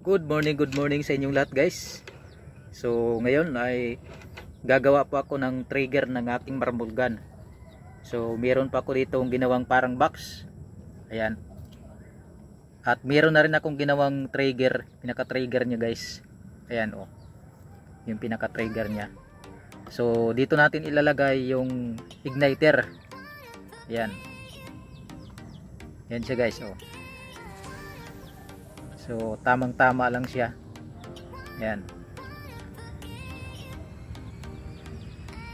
Good morning sa inyong lahat guys. So ngayon ay gagawa po ako ng trigger ng aking marble gun. So meron pa ako dito ginawang parang box. Ayan. At meron na rin akong ginawang trigger, pinaka-trigger niya guys. Ayan oh. Yung pinaka-trigger niya. So dito natin ilalagay yung igniter. Ayan. Yan siya guys oh. So tamang-tama lang siya. Ayan.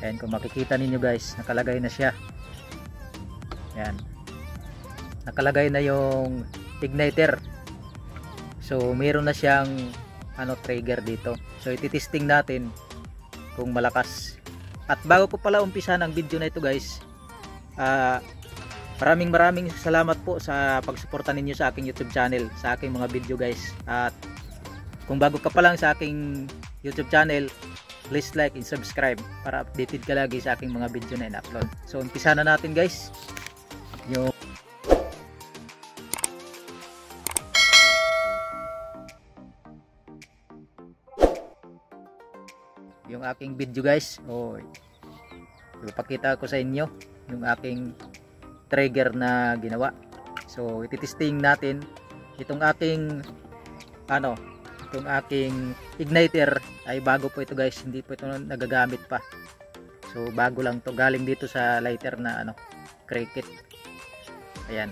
Ayan, kung makikita ninyo guys, nakalagay na siya. Ayan. Nakalagay na yung igniter. So mayroon na siyang trigger dito. So ititesting natin kung malakas. At bago ko pala umpisa ng video na ito guys, maraming salamat po sa pagsuporta ninyo sa aking YouTube channel, sa aking mga video guys. At kung bago ka pa lang sa aking YouTube channel, please like and subscribe para updated ka lagi sa aking mga video na in-upload. So umpisa na natin guys. Yung aking video guys. Ipapakita ko sa inyo yung aking trigger na ginawa. So ititesting natin itong aking itong aking igniter ay bago po ito guys, hindi po ito nagagamit pa. So bago lang to, galing dito sa lighter na Cricut. Ayan.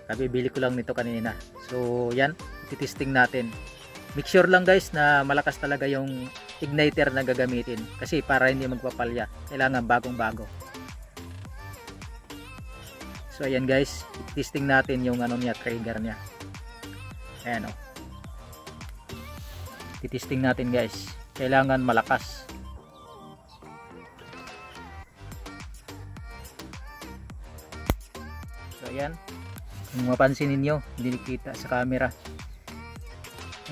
Kabibili ko lang nito kanina. So yan, ititesting natin. Make sure lang guys na malakas talaga yung igniter na gagamitin kasi para hindi magpapalya, kailangan bagong bago. So ayan guys, testing natin yung trigger niya. Ayan oh. Titesting natin guys. Kailangan malakas. So ayan. Kung mapansin ninyo, hindi kita sa camera.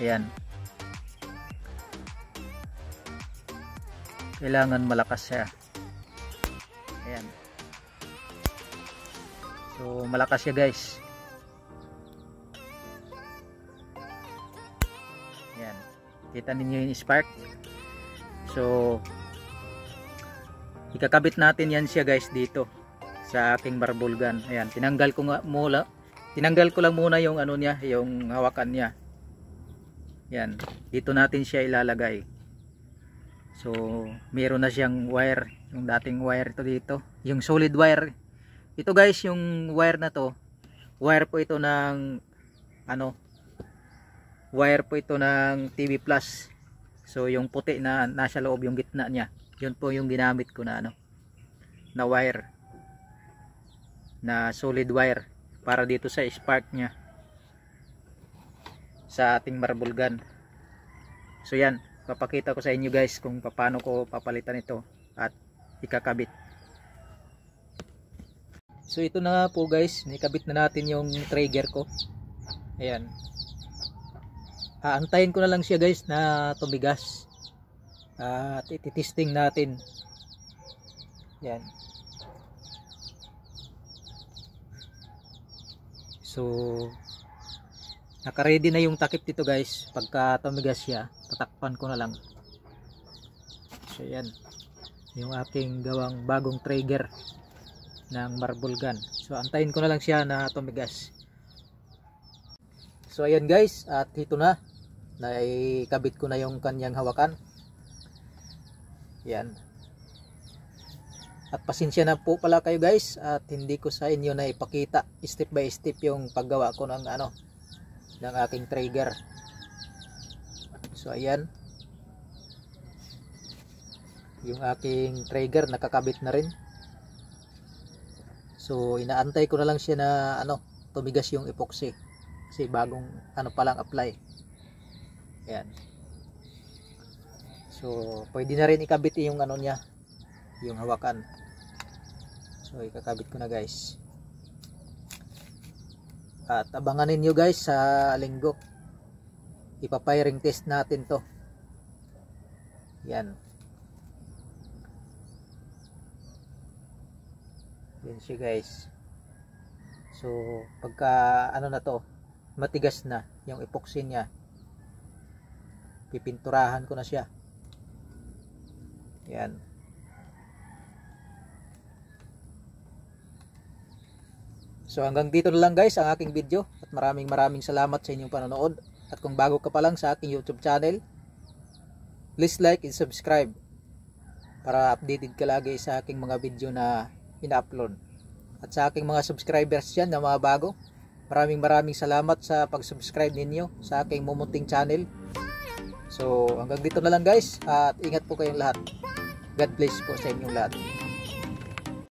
Ayan. Kailangan malakas siya. Ayan. So malakas siya guys. Ayan. Kita ninyo yung spark. So ikakabit natin yan siya guys dito sa aking marble gun. Ayan, tinanggal ko lang muna yung niya, yung hawakan niya. Yan, dito natin siya ilalagay. So meron na siyang wire, yung dating wire ito dito, yung solid wire. Ito guys, yung wire na to, wire po ito ng wire po ito ng TV Plus. So yung puti na nasa loob, yung gitna niya, yun po yung ginamit ko na na wire, na solid wire para dito sa spark niya sa ating marble gun. So yan, papakita ko sa inyo guys kung paano ko papalitan ito at ikakabit. So ito na nga po guys, nikabit na natin yung trigger ko. Ayan. Aantayin ko na lang siya guys na tumigas. At ititesting natin. Yan. So naka-ready na yung takip dito guys. Pagka tumigas siya, tatakpan ko na lang. So yan, yung aking gawang bagong trigger ng marble gun. So antayin ko na lang siya na tumigas. So ayan guys, at ito na, naikabit ko na yung kanyang hawakan. Yan. At pasensya na po pala kayo guys at hindi ko sa inyo na ipakita step by step yung paggawa ko ng ng aking trigger. So ayan, yung aking trigger nakakabit na rin. So inaantay ko na lang siya na tumigas yung epoxy kasi bagong palang apply. Ayan. So pwede na rin ikabit yung niya, yung hawakan. So ikakabit ko na guys. At abangan ninyo guys sa linggo, ipapiring test natin to. Yan. Yan siya guys. So pagka na to, matigas na yung epoxy niya. Pipinturahan ko na siya. Yan. So hanggang dito na lang guys ang aking video, at maraming salamat sa inyong panonood. At kung bago ka pa lang sa aking YouTube channel, please like and subscribe para updated ka lagi sa aking mga video na ina-upload. At sa aking mga subscribers dyan na mga bago, maraming salamat sa pag-subscribe ninyo sa aking mumunting channel. So hanggang dito na lang guys, at ingat po kayong lahat. God bless po sa inyong lahat.